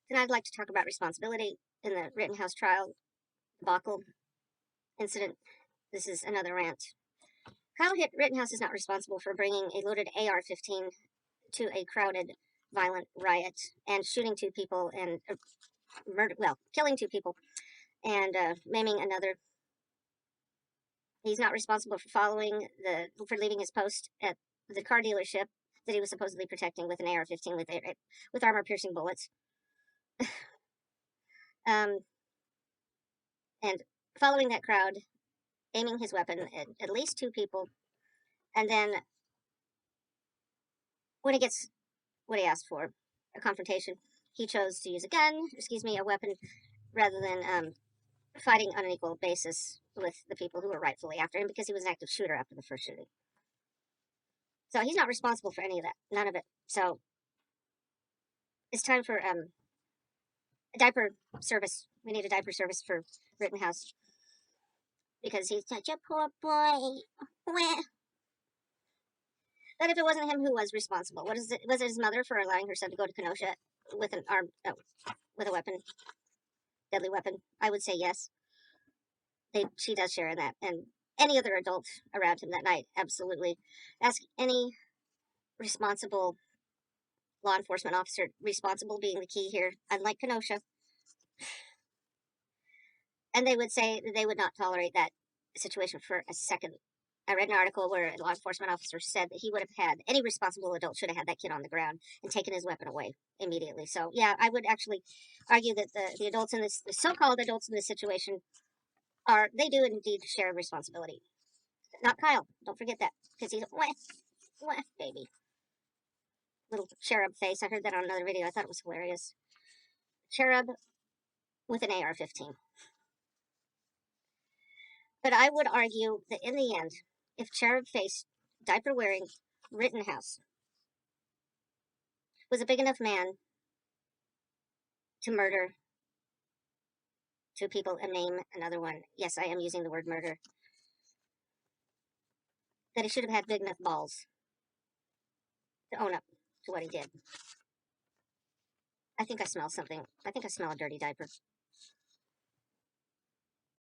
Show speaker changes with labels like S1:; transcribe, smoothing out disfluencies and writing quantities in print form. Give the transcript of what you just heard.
S1: Tonight I'd like to talk about responsibility in the Rittenhouse trial debacle incident. This is another rant. Kyle Rittenhouse is not responsible for bringing a loaded AR-15 to a crowded, violent riot and shooting two people and killing two people and maiming another. He's not responsible for leaving his post at the car dealership that he was supposedly protecting with an AR-15 with armor-piercing bullets. And following that crowd, aiming his weapon at least two people, and then when he gets what he asked for, a confrontation, he chose to use a weapon, rather than fighting on an equal basis with the people who were rightfully after him, because he was an active shooter after the first shooting. So he's not responsible for any of that, none of it. So it's time for a diaper service. We need a diaper service for Rittenhouse, because he's such a poor boy. But if it wasn't him, who was responsible? Was it his mother for allowing her son to go to Kenosha with with a weapon, deadly weapon? I would say yes. She does share in that, and any other adult around him that night, absolutely. Ask any responsible law enforcement officer, responsible being the key here, unlike Kenosha, and they would say that they would not tolerate that situation for a second. I read an article where a law enforcement officer said that he would have had, any responsible adult should have had that kid on the ground and taken his weapon away immediately. So yeah, I would actually argue that the adults in this, the so-called adults in this situation, they do indeed share responsibility. Not Kyle, don't forget that, because he's a baby. Little cherub face. I heard that on another video. I thought it was hilarious. Cherub with an AR-15. But I would argue that in the end, if cherub-faced, diaper-wearing Rittenhouse was a big enough man to murder two people and maim another one, yes, I am using the word murder, that he should have had big enough balls to own up to what he did. I think I smell something. I think I smell a dirty diaper.